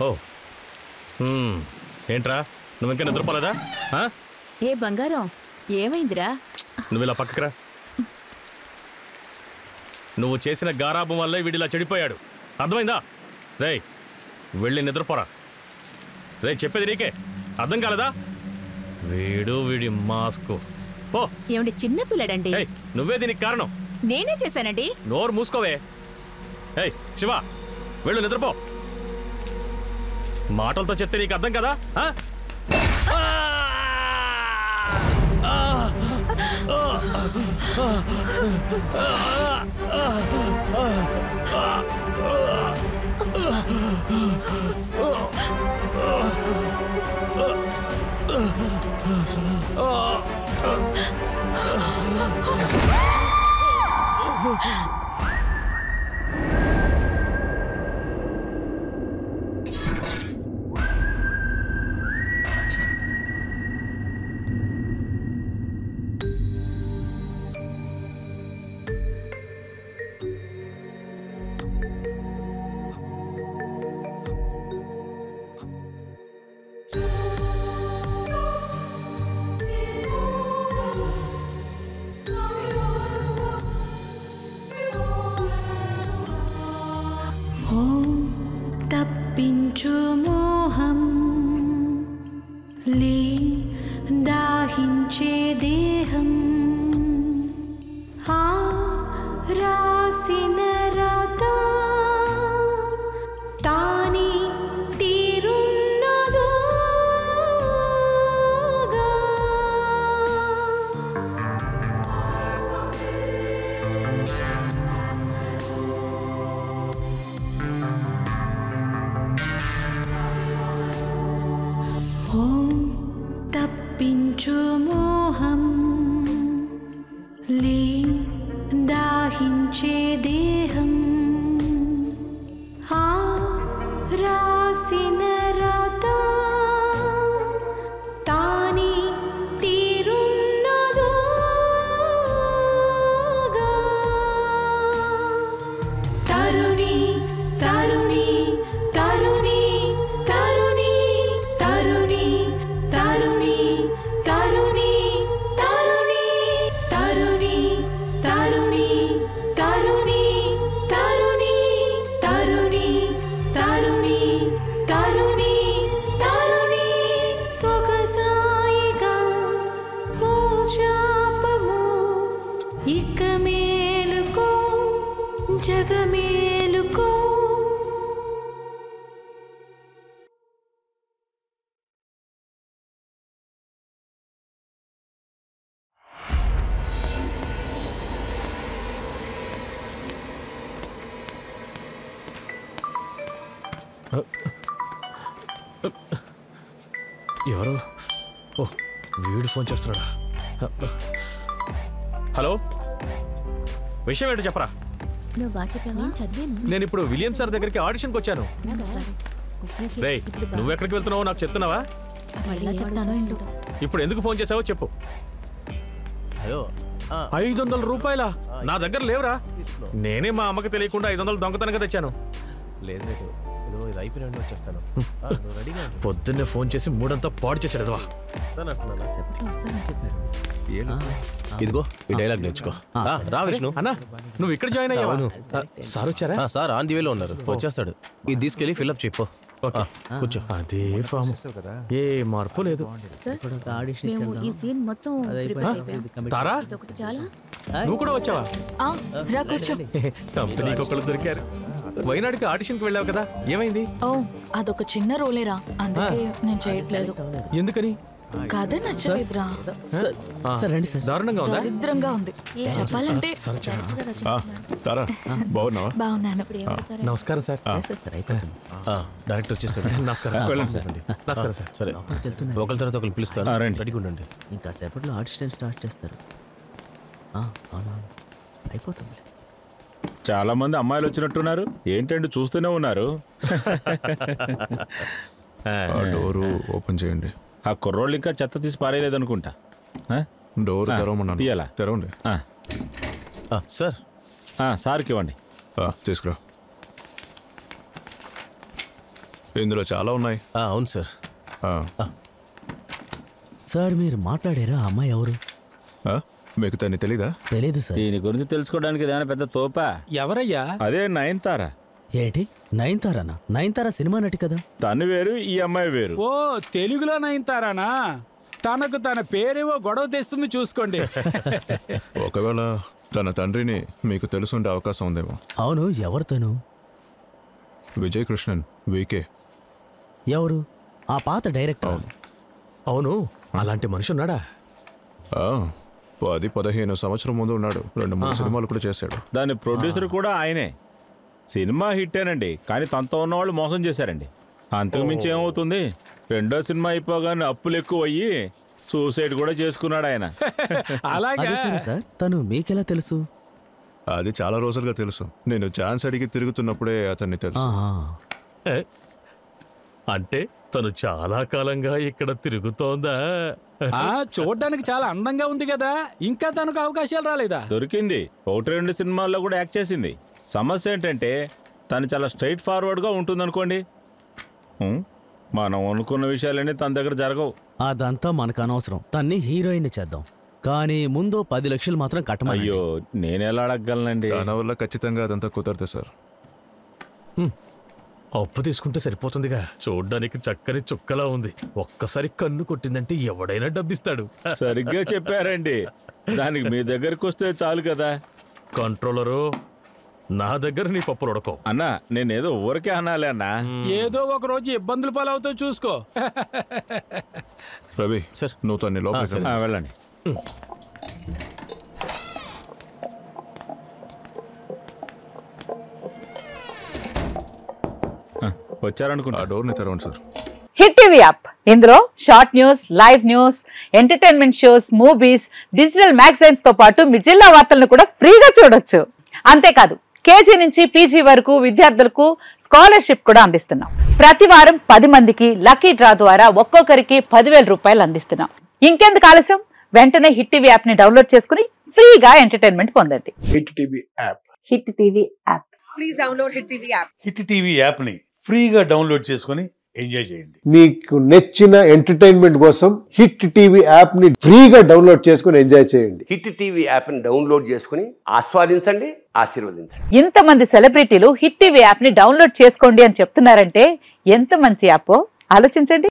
ఓ ఏంట్రా నువ్వు ఇంకా నిద్రపోలేదా? ఏ బంగారం ఏమైందిరా? నువ్వు ఇలా పక్కకురా. నువ్వు చేసిన గారాబం వల్లే వీడిలా చెడిపోయాడు, అర్థమైందా? రేయ్ వెళ్ళి నిద్రపోరా. రే చెప్పేది నీకే అర్థం కాలేదా? వీడి మాస్క్. ఓ ఏమండి చిన్న పిల్లడండి. నువ్వే దీనికి కారణం. నేనే చేశానండి. నోరు మూసుకోవే. ఏయ్ శివ వెళ్ళు నిద్రపో. మాటలతో చెప్తే నీకు అర్థం కదా? తప్పించు మోహం లే దాహించే దేహం ఆ రాసిన రాత తాని తీరున్నదో తప్పించు మోహం లే దాహించే దేహం ఆ రాసిన రాత తాని తీరున్నదో తరుణి తరుణి తరుణి తరుణి తరుణి తరుణి తరుణి తరుణి తరుణి తరుణి తరుణి తరుణి తరుణి తరుణి తరుణి తరుణి సొగసాయిగా ఓ శాపము ఇక మేలుకో జగమేలుకో. ఎవరు? ఓ వీడు ఫోన్ చేస్తున్నాడా? హలో విషయం ఏంటో చెప్పరా? నువ్వు బాగా చెప్పావా? చదివాను. నేను ఇప్పుడు విలియం సార్ దగ్గరికి ఆడిషన్కి వచ్చాను. రేయ్ నువ్వెక్కడికి వెళ్తున్నావో నాకు చెప్తున్నావా? చెప్తాను. ఇప్పుడు ఎందుకు ఫోన్ చేసావో చెప్పు. 500 రూపాయలా? నా దగ్గర లేవురా. నేనే మా అమ్మకి తెలియకుండా 500 దొంగతనంగా తెచ్చాను. పొద్దున్నే ఫోన్ చేసి మూడంతా పాడు చేశాడు. ఇదిగో ఈ డైలాగ్ నేర్చుకో. రా విష్ణు. అన్నా నువ్వు ఇక్కడ జాయిన్ అయ్యావా? సార్ వచ్చారా? సార్ ఆన్ ది వేలో ఉన్నారు, వచ్చేస్తాడు. ఇది తీసుకెళ్ళి ఫిల్అప్ చెప్పు. కూర్చో. అదే ఫామ్, ఏ మార్పు లేదు. ఈ సీన్ మొత్తం తారా నువ్వు కూడా వచ్చావా? కంపెనీకి ఒకళ్ళు దొరికారు. వైనాడుకి ఆడిషన్కి వెళ్ళావు కదా, ఏమైంది? ఓ అదొక చిన్న రోలేరా, అందుకే నేను చేయట్లేదు. ఎందుకని? కథ నచ్చలేదురా. దారుణంగా ఉందా? దరిద్రంగా ఉంది చెప్పాలంటే. బాగున్నాను. నమస్కారం సార్. డైరెక్ట్ వచ్చేసారు. నమస్కారం. నమస్కారం సార్. సరే ఒకరి తర్వాత ఒకరు పిలుస్తారు, రెడీగా ఉండండి. ఇంకా సేపట్లో ఆడిషన్ స్టార్ట్ చేస్తారు. అయిపోతుంది. చాలా మంది అమ్మాయిలు వచ్చినట్టున్నారు, ఏంటండి చూస్తూనే ఉన్నారు? డోరు ఓపెన్ చేయండి. ఆ కుర్రోళ్ళు ఇంకా చెత్త తీసి పారేయలేదనుకుంటా. డోర్ తెరవమన్నా, తీయాలా? తెరవండి. సార్ సార్కి ఇవ్వండి. తీసుకురా. ఇందులో చాలా ఉన్నాయి. అవును సార్. సార్ మీరు మాట్లాడారా అమ్మాయి ఎవరు? మీకు తను తెలీదా? తెలీదు సార్. దీని గురించి తెలుసుకోవడానికి ఏదైనా పెద్ద తోపా? ఎవరయ్యా? అదే నయనతార. ఏంటి నయనతారనా? నయనతార సినిమా నటి కదా. తను వేరు, ఈ అమ్మాయి వేరు. ఓ తెలుగులో నయనతారానా? తనకు తన పేరేవో గొడవ తెస్తుంది చూసుకోండి. ఒకవేళ తన తండ్రిని మీకు తెలుసుండే అవకాశం ఉందేమో. అవును, ఎవరు తను? విజయ్ కృష్ణన్, వీకే. ఎవరు? ఆ పాత డైరెక్టర్. అవును, అలాంటి మనిషి ఉన్నాడా? 10-15 సంవత్సరం ముందు ఉన్నాడు. 2-3 సినిమాలు కూడా చేశాడు. దాని ప్రొడ్యూసర్ కూడా ఆయనే. సినిమా హిట్టేనండి, కానీ తనతో ఉన్న వాళ్ళు మోసం చేశారండి. అంతకు మించి ఏమవుతుంది, రెండో సినిమా అయిపోగానే అప్పులు ఎక్కువ అయ్యి సూసైడ్ కూడా చేసుకున్నాడు ఆయన. అలాగే సార్. తను మీకెలా తెలుసు? అది చాలా రోజులుగా తెలుసు. నేను ఛాన్స్ అడిగి తిరుగుతున్నప్పుడే అతన్ని తెలుసు. అంటే తను చాలా కాలంగా ఇక్కడ తిరుగుతోందా? చూడడానికి చాలా అందంగా ఉంది కదా, ఇంకా తనకు అవకాశాలు రాలేదా? దొరికింది. 1-2 సినిమాల్లో కూడా యాక్ట్ చేసింది. సమస్య ఏంటంటే తను చాలా స్ట్రైట్ ఫార్వర్డ్గా ఉంటుందనుకోండి. మనం అనుకున్న విషయాలన్నీ తన దగ్గర జరగవు. అదంతా మనకు అనవసరం. తన్ని హీరోయిన్ చేద్దాం, కానీ ముందు 10 లక్షలు మాత్రం కట్టమని. అయ్యో, నేనెలా అడగగలనండి? తన వల్ల ఖచ్చితంగా అదంతా కుదరదు సార్. అప్పు తీసుకుంటే సరిపోతుందిగా. చూడ్డానికి చక్కని చుక్కలా ఉంది. ఒక్కసారి కన్ను కొట్టిందంటే ఎవడైనా డబ్బిస్తాడు. సరిగ్గా చెప్పారండి. దానికి మీ దగ్గరకు వస్తే చాలు కదా. కంట్రోలరు, నా దగ్గర నీ పప్పులు ఉడకో. అన్నా, నేనేదో ఊరికే అనాలి అన్నా. ఏదో ఒక రోజు ఇబ్బందులు పాలవుతావు చూసుకో. రవి సార్, నువ్వు తన్ని లోపలికి వెళ్ళండి. వచ్చారనుకుంటా. డోర్ని తెరవండి సార్. హిట్ టీవీ యాప్, ఇందులో short news, live news, entertainment shows, movies, digital magazines తో పాటు మీ జిల్లా వార్తలను కూడా ఫ్రీగా చూడొచ్చు. అంతేకాదు, కేజీ నుంచి పీజీ వరకు విద్యార్థులకు స్కాలర్షిప్ కూడా అందిస్తున్నాం. ప్రతి వారం 10 మందికి లక్కీ డ్రా ద్వారా ఒక్కొక్కరికి 10,000 రూపాయలు అందిస్తున్నాం. ఇంకెందుకు ఆలస్యం, వెంటనే హిట్ టీవీ యాప్ ని డౌన్లోడ్ చేసుకుని ఫ్రీగా ఎంటర్టైన్మెంట్ పొందండి. Hit TV app. Hit TV app. Please download hit TV app. Hit TV app ని ఫ్రీగా డౌన్లోడ్ చేసుకుని ఎంజాయ్ చేయండి. మీకు నచ్చిన ఎంటర్టైన్మెంట్ కోసం హిట్ టీవీ యాప్ ని ఫ్రీగా డౌన్లోడ్ చేసుకుని ఎంజాయ్ చేయండి. హిట్ టీవీ యాప్ ని డౌన్లోడ్ చేసుకుని ఆస్వాదించండి, ఆశీర్వదించండి. ఇంతమంది సెలబ్రిటీలు హిట్ టీవీ యాప్ ని డౌన్లోడ్ చేసుకోండి అని చెప్తున్నారంటే ఎంత మంచి యాప్ ఆలోచించండి.